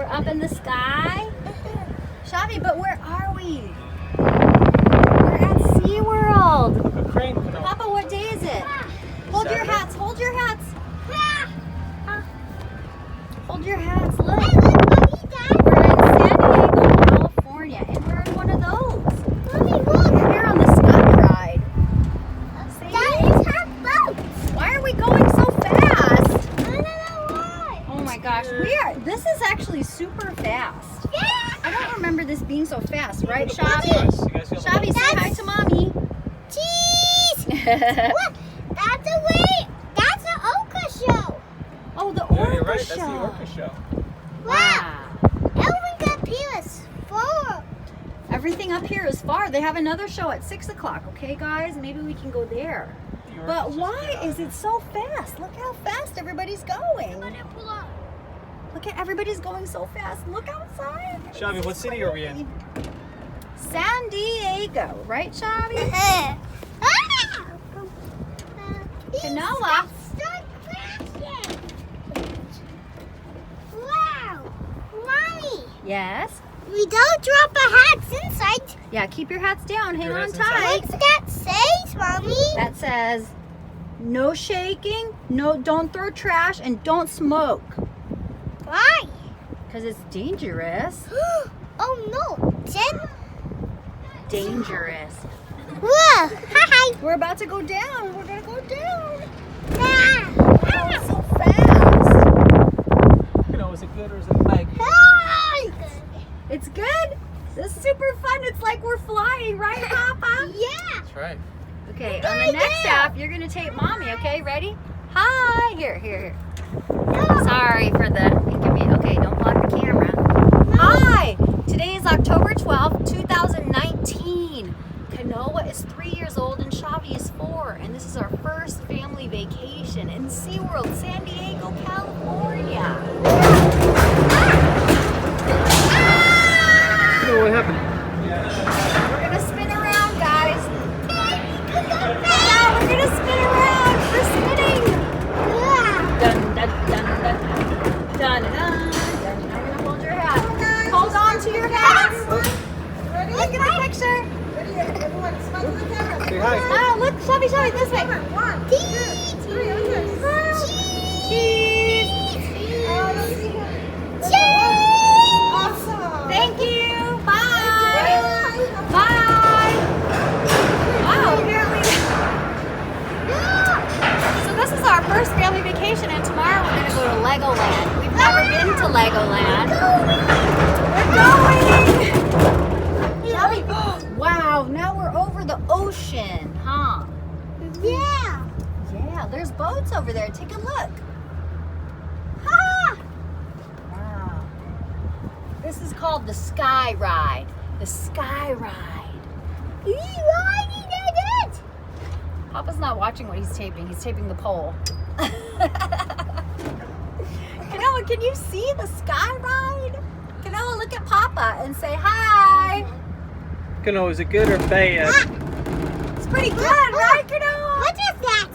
up in the sky? Xavi, but where are we? We're at SeaWorld. A crane, Kanoa. Papa, what day is it? Hold your Saturday. hats, hold your hats. Hold your hats, look. Hey, look, Mommy, Dad. We're in San Diego, California, and we're in one of those. Mommy, look. We're here on the sky ride. See? That is her boat. Why are we going so fast? I don't know why. Oh my gosh, this is actually super fast. Yeah. I don't remember this being so fast, right, Look at the Xavi? bus. You guys feel the Xavi, bus? say hi to mommy. Cheese. Look, that's a way. That's an Oka show. Oh, the Yeah, you're orca right. show. That's the orca show. Wow. Everything up here is full. Everything up here is far. They have another show at 6 o'clock. Okay, guys, maybe we can go there. The orca's But just why down. is it so fast? Look how fast everybody's going. Pull up. Look at everybody's going so fast. Look outside. Xavi, This what is city are we in? San Diego, right, Xavi? Kanoa. Start crashing. Wow. Mommy, Yes. we don't drop our hats inside. Yeah, keep your hats down. Hang your on hats inside. tight. What's that say, Mommy? That says no shaking, don't throw trash, and don't smoke. Why? Because it's dangerous. Oh no. Jen? Dangerous. Whoa. Hi. We're about to go down. We're going to go down. Ah. Oh, so fast. Kanoa, is it good or is it leg? Hi. It's good. This is super fun. It's like we're flying, right, Papa? Yeah. That's right. Okay, on the next app, you're going to tape mommy, okay? Ready? Hi. Here. Sorry for the, okay, don't block the camera. Hi. Today is October 12th, 2019. Kanoa is 3 years old and Xavi is 4. And this is our first family vacation in SeaWorld, San Diego, California. Kanoa, what happened? We're going to spin around, guys. Yeah, we're going to spin around. We're spinning. Dun, dun, dun, dun, dun, dun, dun, dun. You're going to hold your hat. Hold on to your hats. Look at the picture. Say hi. Oh, look, Xavi, this way. Thank you. Bye. Bye. Wow, apparently. So this is our first family vacation, and tomorrow we're going to go to LEGOLAND. We've never been to LEGOLAnd. We're going. Wow, now we're over the ocean, huh? Yeah. Yeah, there's boats over there. Take a look. Ha! Wow. This is called the Sky Ride. The Sky Ride. He's riding at it. Papa's not watching what he's taping. He's taping the pole. Kanoa, can you see the Sky Ride? Kanoa, look at Papa and say hi. Kanoa, is it good or bad? It's pretty good, right, Kanoa? What is that?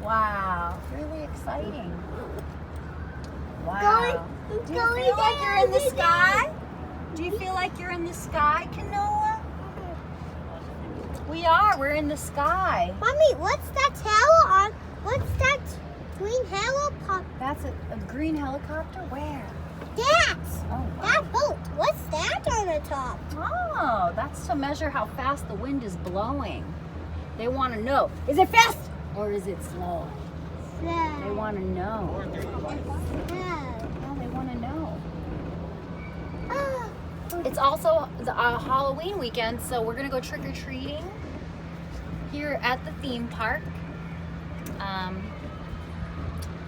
Wow, really exciting. Wow. Do you Going feel like you're in the down, sky? Do you feel like you're in the sky, Kanoa? We are. We're in the sky. Mommy, what's that tail on? What's that green helicopter? That's a green helicopter? Where? That! Oh, That boat. What's that on the top? Oh, that's to measure how fast the wind is blowing. They want to know, is it fast or is it slow? They want to know. Oh, they want to know. It's also the Halloween weekend, so we're going to go trick-or-treating here at the theme park.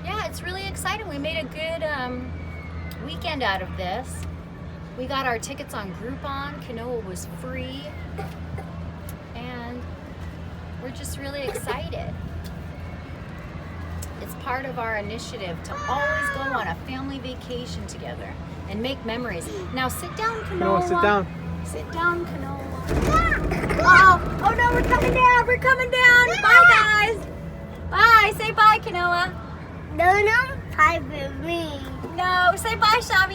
Yeah, it's really exciting. We made a good weekend out of this. We got our tickets on Groupon. Kanoa was free. And we're just really excited. It's part of our initiative to always go on a family vacation together and make memories. Now sit down, Kanoa. Kanoa, sit down. Sit down, Kanoa. Oh no, we're coming down. We're coming down. Bye, guys. Bye. Say bye, Kanoa. No. private ring. No, say bye, Xavi.